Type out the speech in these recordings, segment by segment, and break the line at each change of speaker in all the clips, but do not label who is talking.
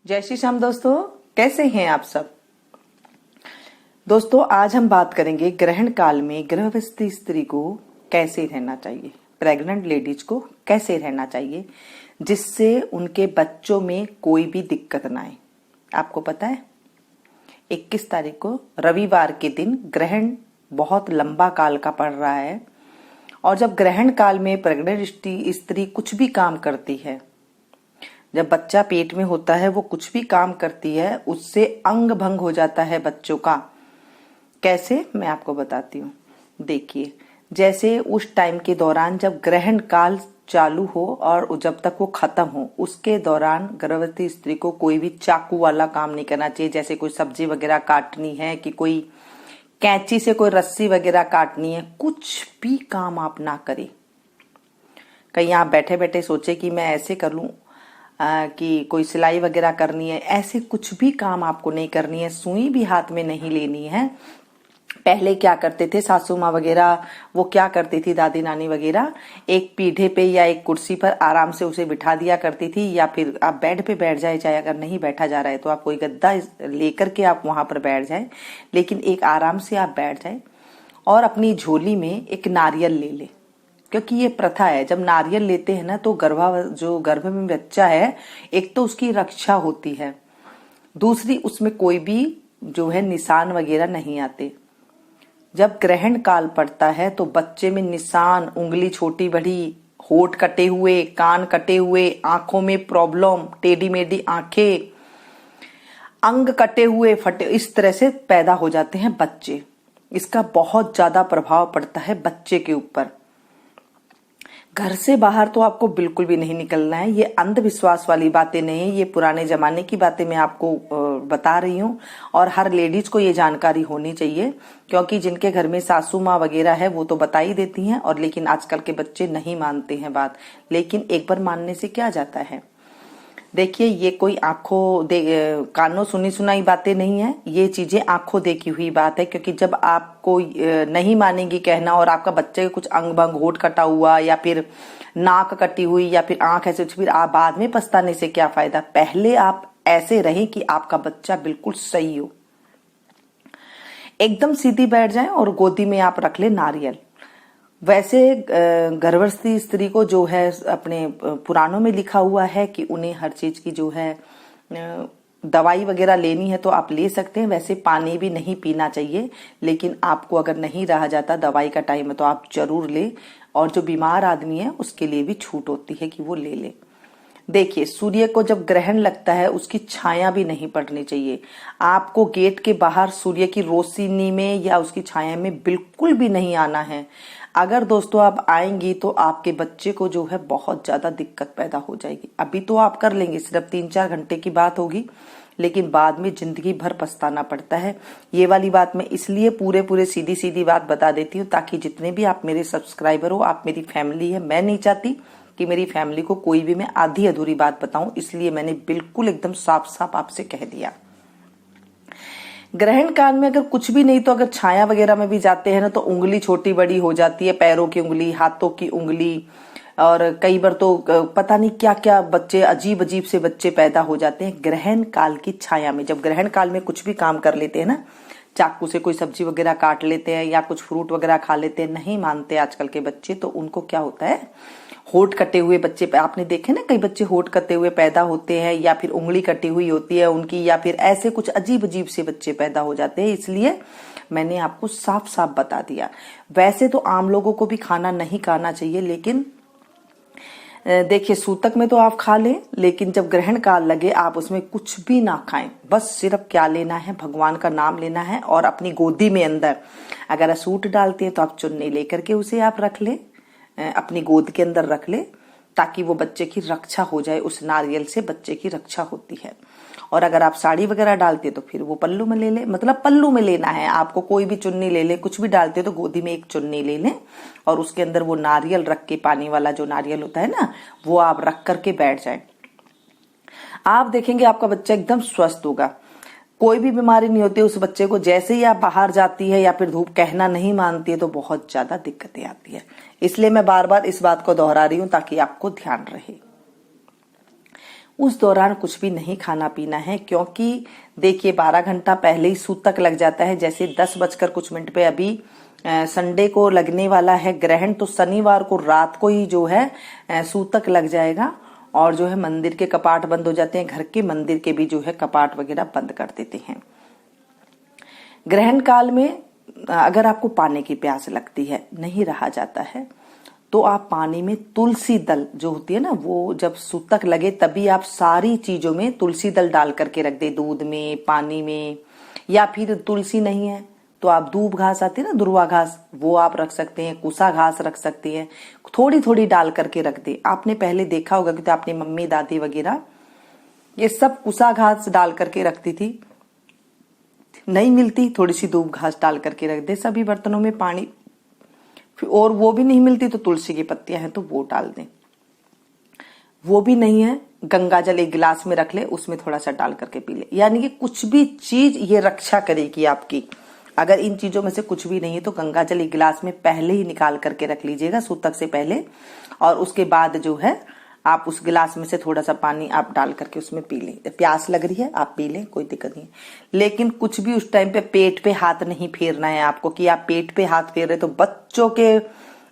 जय श्री श्याम दोस्तों, कैसे हैं आप सब। दोस्तों आज हम बात करेंगे ग्रहण काल में गर्भवती स्त्री को कैसे रहना चाहिए, प्रेग्नेंट लेडीज को कैसे रहना चाहिए जिससे उनके बच्चों में कोई भी दिक्कत ना आए। आपको पता है 21 तारीख को रविवार के दिन ग्रहण बहुत लंबा काल का पड़ रहा है और जब ग्रहण काल में प्रेग्नेंट स्त्री कुछ भी काम करती है, जब बच्चा पेट में होता है वो कुछ भी काम करती है उससे अंग भंग हो जाता है बच्चों का। कैसे, मैं आपको बताती हूँ। देखिए, जैसे उस टाइम के दौरान जब ग्रहण काल चालू हो और जब तक वो खत्म हो, उसके दौरान गर्भवती स्त्री को कोई भी चाकू वाला काम नहीं करना चाहिए। जैसे कोई सब्जी वगैरह काटनी है कि कोई कैंची से कोई रस्सी वगैरह काटनी है, कुछ भी काम आप ना करें। कहीं आप बैठे बैठे सोचे कि मैं ऐसे कर लूं कि कोई सिलाई वगैरह करनी है, ऐसे कुछ भी काम आपको नहीं करनी है। सुई भी हाथ में नहीं लेनी है। पहले क्या करते थे सासू माँ वगैरह, वो क्या करती थी दादी नानी वगैरह, एक पीढ़े पे या एक कुर्सी पर आराम से उसे बिठा दिया करती थी, या फिर आप बेड पे बैठ जाए, चाहे अगर नहीं बैठा जा रहा है तो आप कोई गद्दा लेकर के आप वहां पर बैठ जाए, लेकिन एक आराम से आप बैठ जाए और अपनी झोली में एक नारियल ले ले। क्योंकि ये प्रथा है, जब नारियल लेते हैं ना तो गर्भ में बच्चा है, एक तो उसकी रक्षा होती है, दूसरी उसमें कोई भी जो है निशान वगैरह नहीं आते। जब ग्रहण काल पड़ता है तो बच्चे में निशान, उंगली छोटी बड़ी, होठ कटे हुए, कान कटे हुए, आंखों में प्रॉब्लम, टेढ़ी मेढ़ी आंखें, अंग कटे हुए, फटे, इस तरह से पैदा हो जाते हैं बच्चे। इसका बहुत ज्यादा प्रभाव पड़ता है बच्चे के ऊपर। घर से बाहर तो आपको बिल्कुल भी नहीं निकलना है। ये अंधविश्वास वाली बातें नहीं, ये पुराने जमाने की बातें मैं आपको बता रही हूँ और हर लेडीज को ये जानकारी होनी चाहिए, क्योंकि जिनके घर में सासू माँ वगैरह है वो तो बता ही देती हैं, और लेकिन आजकल के बच्चे नहीं मानते हैं बात। लेकिन एक बार मानने से क्या जाता है। देखिए, ये कोई कानों सुनी सुनाई बातें नहीं है, ये चीजें आंखों देखी हुई बात है। क्योंकि जब आपको नहीं मानेंगी कहना और आपका बच्चे का कुछ अंग भंग, होठ कटा हुआ या फिर नाक कटी हुई या फिर आंख ऐसे, फिर आप बाद में पछताने से क्या फायदा। पहले आप ऐसे रहें कि आपका बच्चा बिल्कुल सही हो, एकदम सीधी बैठ जाए और गोदी में आप रख ले नारियल। वैसे गर्भवती स्त्री को जो है अपने पुराणों में लिखा हुआ है कि उन्हें हर चीज की जो है दवाई वगैरह लेनी है तो आप ले सकते हैं। वैसे पानी भी नहीं पीना चाहिए, लेकिन आपको अगर नहीं रहा जाता, दवाई का टाइम है, तो आप जरूर ले। और जो बीमार आदमी है उसके लिए भी छूट होती है कि वो ले ले। देखिए, सूर्य को जब ग्रहण लगता है उसकी छाया भी नहीं पड़नी चाहिए। आपको गेट के बाहर सूर्य की रोशनी में या उसकी छाया में बिल्कुल भी नहीं आना है। अगर दोस्तों आप आएंगी तो आपके बच्चे को जो है बहुत ज्यादा दिक्कत पैदा हो जाएगी। अभी तो आप कर लेंगे, सिर्फ 3-4 घंटे की बात होगी, लेकिन बाद में जिंदगी भर पछताना पड़ता है। ये वाली बात मैं इसलिए पूरे सीधी सीधी बात बता देती हूँ ताकि जितने भी आप मेरे सब्सक्राइबर हो, आप मेरी फैमिली है। मैं नहीं चाहती कि मेरी फैमिली को कोई भी मैं आधी अधूरी बात बताऊं, इसलिए मैंने बिल्कुल एकदम साफ साफ आपसे कह दिया। ग्रहण काल में अगर कुछ भी नहीं तो अगर छाया वगैरह में भी जाते हैं ना तो उंगली छोटी बड़ी हो जाती है, पैरों की उंगली, हाथों की उंगली, और कई बार तो पता नहीं क्या क्या बच्चे, अजीब अजीब से बच्चे पैदा हो जाते हैं ग्रहण काल की छाया में। जब ग्रहण काल में कुछ भी काम कर लेते हैं ना, चाकू से कोई सब्जी वगैरह काट लेते हैं या कुछ फ्रूट वगैरह खा लेते हैं, नहीं मानते आजकल के बच्चे, तो उनको क्या होता है, होठ कटे हुए बच्चे, आपने देखे ना कई बच्चे होठ कटे हुए पैदा होते हैं, या फिर उंगली कटी हुई होती है उनकी, या फिर ऐसे कुछ अजीब अजीब से बच्चे पैदा हो जाते हैं। इसलिए मैंने आपको साफ साफ बता दिया। वैसे तो आम लोगों को भी खाना नहीं खाना चाहिए, लेकिन देखिए सूतक में तो आप खा लें, लेकिन जब ग्रहण काल लगे आप उसमें कुछ भी ना खाएं। बस सिर्फ क्या लेना है, भगवान का नाम लेना है और अपनी गोदी में अंदर, अगर सूट डालते हैं तो आप चुन्नी लेकर के उसे आप रख ले, अपनी गोद के अंदर रख ले, ताकि वो बच्चे की रक्षा हो जाए। उस नारियल से बच्चे की रक्षा होती है। और अगर आप साड़ी वगैरह डालते तो फिर वो पल्लू में ले ले, मतलब पल्लू में लेना है आपको, कोई भी चुन्नी ले ले। कुछ भी डालते तो गोदी में एक चुन्नी ले लें और उसके अंदर वो नारियल रख के, पानी वाला जो नारियल होता है ना, वो आप रख करके बैठ जाए। आप देखेंगे आपका बच्चा एकदम स्वस्थ होगा, कोई भी बीमारी नहीं होती उस बच्चे को। जैसे ही आप बाहर जाती है या फिर धूप कहना नहीं मानती है तो बहुत ज्यादा दिक्कतें आती है। इसलिए मैं बार बार इस बात को दोहरा रही हूं ताकि आपको ध्यान रहे। उस दौरान कुछ भी नहीं खाना पीना है, क्योंकि देखिए 12 घंटा पहले ही सूतक लग जाता है। जैसे 10 बजकर कुछ मिनट पे अभी संडे को लगने वाला है ग्रहण, तो शनिवार को रात को ही जो है सूतक लग जाएगा और जो है मंदिर के कपाट बंद हो जाते हैं, घर के मंदिर के भी जो है कपाट वगैरह बंद कर देते हैं। ग्रहण काल में अगर आपको पानी की प्यास लगती है, नहीं रहा जाता है, तो आप पानी में तुलसी दल जो होती है ना, वो जब सूतक लगे तभी आप सारी चीजों में तुलसी दल डाल करके रख दे, दूध में, पानी में। या फिर तुलसी नहीं है तो आप दूब घास आती है ना, दुर्वा घास, वो आप रख सकते हैं, कुसा घास रख सकते हैं, थोड़ी थोड़ी डाल करके रख दे। आपने पहले देखा होगा कि तो आपने मम्मी दादी वगैरह ये सब कुसा घास डाल करके रखती थी, नहीं मिलती थोड़ी सी दूब घास डाल करके रख दे सभी बर्तनों में पानी, और वो भी नहीं मिलती तो तुलसी की पत्तियां हैं तो वो डाल दें। वो भी नहीं है, गंगा जल एक गिलास में रख ले, उसमें थोड़ा सा डाल करके पी ले। यानी कि कुछ भी चीज ये रक्षा करेगी आपकी। अगर इन चीजों में से कुछ भी नहीं है तो गंगा जल एक गिलास में पहले ही निकाल करके रख लीजिएगा सूतक से पहले, और उसके बाद जो है आप उस गिलास में से थोड़ा सा पानी आप डाल करके उसमें पी लें। प्यास लग रही है आप पी लें, कोई दिक्कत नहीं। लेकिन कुछ भी उस टाइम पे पेट पे हाथ नहीं फेरना है आपको, कि आप पेट पे हाथ फेर रहे तो बच्चों के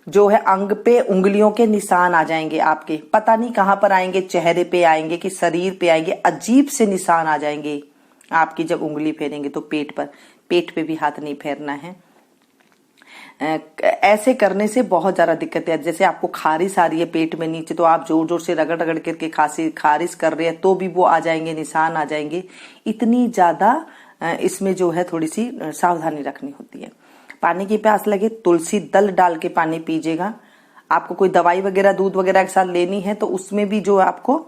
जो है अंग पे उंगलियों के निशान आ जाएंगे आपके, पता नहीं कहां पर आएंगे, चेहरे पे आएंगे कि शरीर पे आएंगे, अजीब से निशान आ जाएंगे आपकी जब उंगली फेरेंगे तो पेट पर। पेट पे भी हाथ नहीं फेरना है। ऐसे करने से बहुत ज्यादा दिक्कत है। जैसे आपको खारिश आ रही है पेट में नीचे, तो आप जोर जोर से रगड़ रगड़ करके खारिश कर रहे हैं तो भी वो आ जाएंगे, निशान आ जाएंगे। इतनी ज्यादा इसमें जो है थोड़ी सी सावधानी रखनी होती है। पानी की प्यास लगे तुलसी दल डाल के पानी पीजिएगा। आपको कोई दवाई वगैरह दूध वगैरह के साथ लेनी है तो उसमें भी जो आपको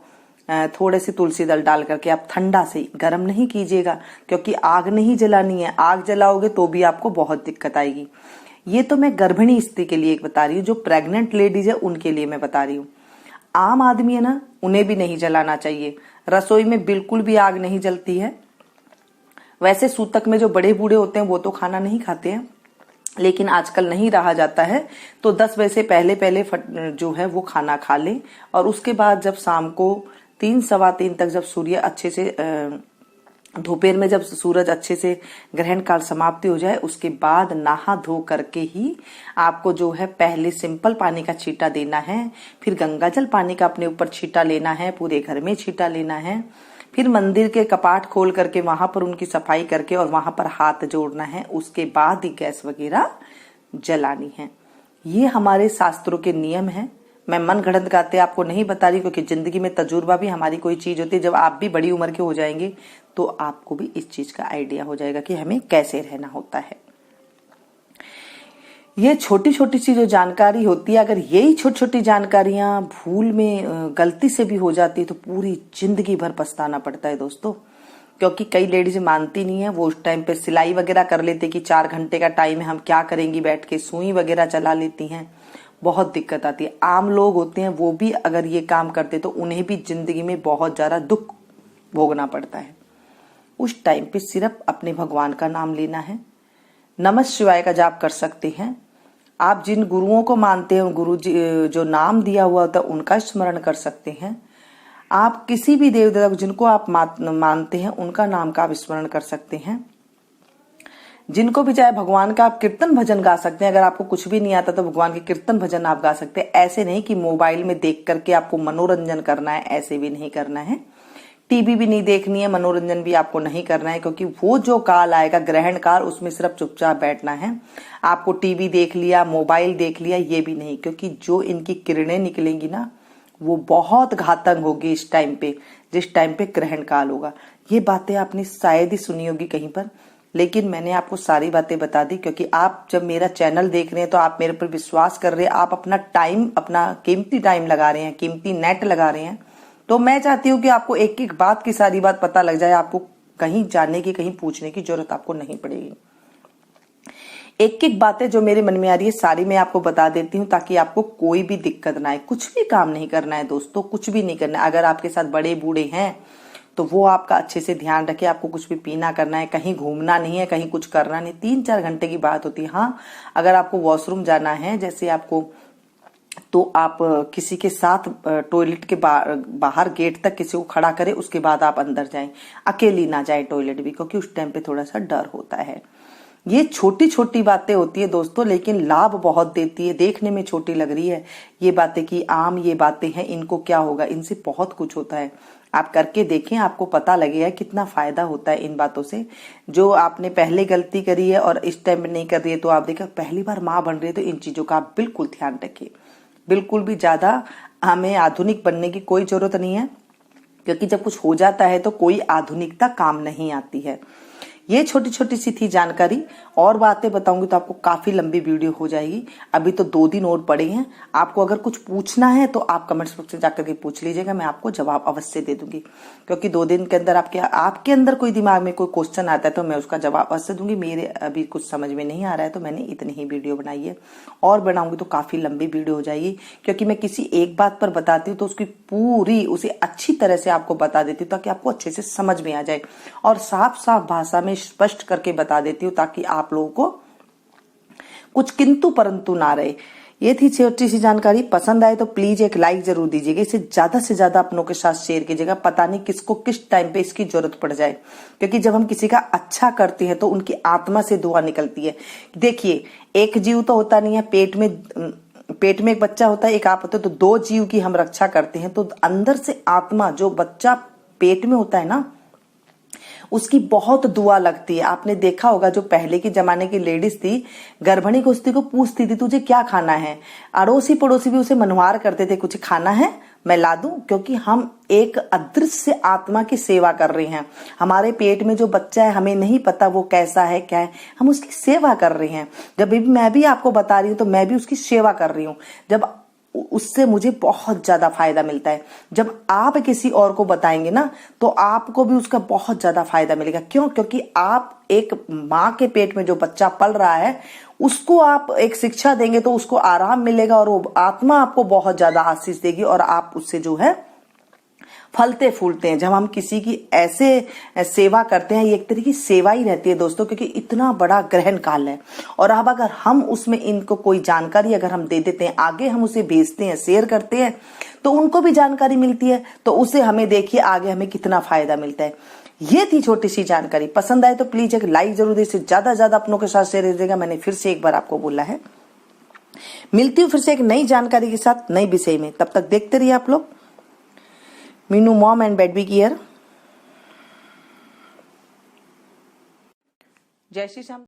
थोड़े से तुलसी दल डाल करके आप ठंडा से, गर्म नहीं कीजिएगा, क्योंकि आग नहीं जलानी है। आग जलाओगे तो भी आपको बहुत दिक्कत आएगी। ये तो मैं गर्भिणी स्त्री के लिए बता रही हूँ, जो प्रेग्नेंट लेडीज है उनके लिए मैं बता रही हूँ। आम आदमी है ना, उन्हें भी नहीं जलाना चाहिए। रसोई में बिल्कुल भी आग नहीं जलती है। वैसे सूतक में जो बड़े बूढ़े होते हैं वो तो खाना नहीं खाते हैं, लेकिन आजकल नहीं रहा जाता है तो 10 बजे से पहले पहले जो है वो खाना खा ले, और उसके बाद जब शाम को 3 सवा 3 तक जब सूर्य अच्छे से दोपहर में जब सूरज अच्छे से ग्रहण काल समाप्ति हो जाए, उसके बाद नहा धो करके ही आपको जो है पहले सिंपल पानी का छींटा देना है, फिर गंगा जल पानी का अपने ऊपर छींटा लेना है, पूरे घर में छींटा लेना है, फिर मंदिर के कपाट खोल करके वहां पर उनकी सफाई करके और वहां पर हाथ जोड़ना है। उसके बाद ही गैस वगैरह जलानी है। ये हमारे शास्त्रों के नियम है। मैं मन गढ़ंत गाते आपको नहीं बता रही, क्योंकि जिंदगी में तजुर्बा भी हमारी कोई चीज होती है। जब आप भी बड़ी उम्र के हो जाएंगे तो आपको भी इस चीज का आइडिया हो जाएगा कि हमें कैसे रहना होता है। ये छोटी छोटी सी जो जानकारी होती है, अगर यही छोटी छोटी जानकारियां भूल में गलती से भी हो जाती है तो पूरी जिंदगी भर पछताना पड़ता है दोस्तों। क्योंकि कई लेडीज मानती नहीं है, वो उस टाइम पे सिलाई वगैरह कर लेते कि 4 घंटे का टाइम है, हम क्या करेंगी बैठ के, सुई वगैरह चला लेती हैं, बहुत दिक्कत आती है। आम लोग होते हैं वो भी अगर ये काम करते तो उन्हें भी जिंदगी में बहुत ज्यादा दुख भोगना पड़ता है। उस टाइम पे सिर्फ अपने भगवान का नाम लेना है, नमः शिवाय का जाप कर सकते हैं। आप जिन गुरुओं को मानते हैं, गुरु जी जो नाम दिया हुआ होता है उनका स्मरण कर सकते हैं। आप किसी भी देव देवता जिनको आप मानते हैं उनका नाम का आप स्मरण कर सकते हैं। जिनको भी चाहे भगवान का आप कीर्तन भजन गा सकते हैं। अगर आपको कुछ भी नहीं आता तो भगवान के कीर्तन भजन आप गा सकते हैं। ऐसे नहीं कि मोबाइल में देख करके आपको मनोरंजन करना है, ऐसे भी नहीं करना है। टीवी भी नहीं देखनी है, मनोरंजन भी आपको नहीं करना है, क्योंकि वो जो काल आएगा ग्रहण काल, उसमें सिर्फ चुपचाप बैठना है। आपको टीवी देख लिया, मोबाइल देख लिया, ये भी नहीं, क्योंकि जो इनकी किरणें निकलेंगी ना वो बहुत घातक होगी इस टाइम पे, जिस टाइम पे ग्रहण काल होगा। ये बातें आपने शायद ही सुनी होगी कहीं पर, लेकिन मैंने आपको सारी बातें बता दी, क्योंकि आप जब मेरा चैनल देख रहे हैं तो आप मेरे पर विश्वास कर रहे हैं, आप अपना टाइम, अपना कीमती टाइम लगा रहे हैं, कीमती नेट लगा रहे हैं। तो मैं चाहती हूँ कि आपको एक एक बात की सारी बात पता लग जाए, आपको कहीं जानने की, कहीं पूछने की जरूरत आपको नहीं पड़ेगी। एक एक बातें जो मेरे मन में आ रही है सारी मैं आपको बता देती हूँ, ताकि आपको कोई भी दिक्कत ना आए। कुछ भी काम नहीं करना है दोस्तों, कुछ भी नहीं करना है। अगर आपके साथ बड़े बूढ़े हैं तो वो आपका अच्छे से ध्यान रखे। आपको कुछ भी पीना करना है, कहीं घूमना नहीं है, कहीं कुछ करना नहीं। 3-4 घंटे की बात होती है। हाँ, अगर आपको वॉशरूम जाना है, जैसे आपको तो आप किसी के साथ टॉयलेट के बाहर गेट तक किसी को खड़ा करें, उसके बाद आप अंदर जाएं। अकेली ना जाएं टॉयलेट भी, क्योंकि उस टाइम पे थोड़ा सा डर होता है। ये छोटी छोटी बातें होती है दोस्तों, लेकिन लाभ बहुत देती है। देखने में छोटी लग रही है ये बातें कि आम ये बातें हैं, इनको क्या होगा, इनसे बहुत कुछ होता है। आप करके देखें, आपको पता लगेगा कितना फायदा होता है इन बातों से। जो आपने पहले गलती करी है और इस टाइम में नहीं कर रही है, तो आप देखा पहली बार माँ बन रही है, तो इन चीजों का आप बिल्कुल ध्यान रखिए। बिल्कुल भी ज्यादा हमें आधुनिक बनने की कोई जरूरत नहीं है, क्योंकि जब कुछ हो जाता है तो कोई आधुनिकता काम नहीं आती है। ये छोटी छोटी सी थी जानकारी, और बातें बताऊंगी तो आपको काफी लंबी वीडियो हो जाएगी। अभी तो 2 दिन और पड़े हैं। आपको अगर कुछ पूछना है तो आप कमेंट्स बॉक्स में जाकर के पूछ लीजिएगा, मैं आपको जवाब अवश्य दे दूंगी। क्योंकि 2 दिन के अंदर आपके अंदर कोई दिमाग में कोई क्वेश्चन आता है तो मैं उसका जवाब अवश्य दूंगी। मेरे अभी कुछ समझ में नहीं आ रहा है तो मैंने इतनी ही वीडियो बनाई है, और बनाऊंगी तो काफी लंबी वीडियो हो जाएगी। क्योंकि मैं किसी एक बात पर बताती हूँ तो उसकी पूरी उसे अच्छी तरह से आपको बता देती हूँ, ताकि आपको अच्छे से समझ में आ जाए, और साफ साफ भाषा में स्पष्ट करके बता देती हूँ, ताकि आप लोगों को कुछ किंतु परंतु ना रहे। ये थी छोटी सी जानकारी। पसंद आए तो प्लीज एक लाइक जरूर दीजिएगा। इसे ज्यादा से ज्यादा अपनों के साथ शेयर कीजिएगा। पता नहीं किसको किस टाइम पे इसकी जरूरत पड़ जाए, क्योंकि जब हम किसी का अच्छा करते हैं तो उनकी आत्मा से दुआ निकलती है। देखिए, एक जीव तो होता नहीं है, पेट में एक बच्चा होता है, एक आप होते, तो 2 जीव की हम रक्षा करते हैं। तो अंदर से आत्मा, जो बच्चा पेट में होता है ना, उसकी बहुत दुआ लगती है। आपने देखा होगा, जो पहले के जमाने की लेडीज थी, गर्भिणी कुश्ती को पूछती थी तुझे क्या खाना है, अड़ोसी पड़ोसी भी उसे मनवार करते थे, कुछ खाना है मैं ला दूं, क्योंकि हम एक अदृश्य आत्मा की सेवा कर रहे हैं। हमारे पेट में जो बच्चा है, हमें नहीं पता वो कैसा है क्या है, हम उसकी सेवा कर रहे हैं। जब भी मैं भी आपको बता रही हूँ तो मैं भी उसकी सेवा कर रही हूँ। जब उससे मुझे बहुत ज्यादा फायदा मिलता है। जब आप किसी और को बताएंगे ना, तो आपको भी उसका बहुत ज्यादा फायदा मिलेगा। क्यों? क्योंकि आप एक माँ के पेट में जो बच्चा पल रहा है, उसको आप एक शिक्षा देंगे तो उसको आराम मिलेगा, और वो आत्मा आपको बहुत ज्यादा आशीष देगी, और आप उससे जो है फलते फूलते हैं। जब हम किसी की ऐसे सेवा करते हैं, ये एक तरह की सेवा ही रहती है दोस्तों, क्योंकि इतना बड़ा ग्रहण काल है। और अब अगर हम उसमें इनको कोई जानकारी अगर हम दे देते हैं, आगे हम उसे भेजते हैं, शेयर करते हैं, तो उनको भी जानकारी मिलती है, तो उसे हमें देखिए आगे हमें कितना फायदा मिलता है। ये थी छोटी सी जानकारी। पसंद आए तो प्लीज एक लाइक जरूर दीजिए, ज्यादा ज्यादा अपनों के साथ शेयर कीजिएगा। मैंने फिर से एक बार आपको बोला है। मिलती हूँ फिर से एक नई जानकारी के साथ, नई विषय में। तब तक देखते रहिए आप लोग मीनू मॉम एंड बेडवी केयर। जय श्री श्याम।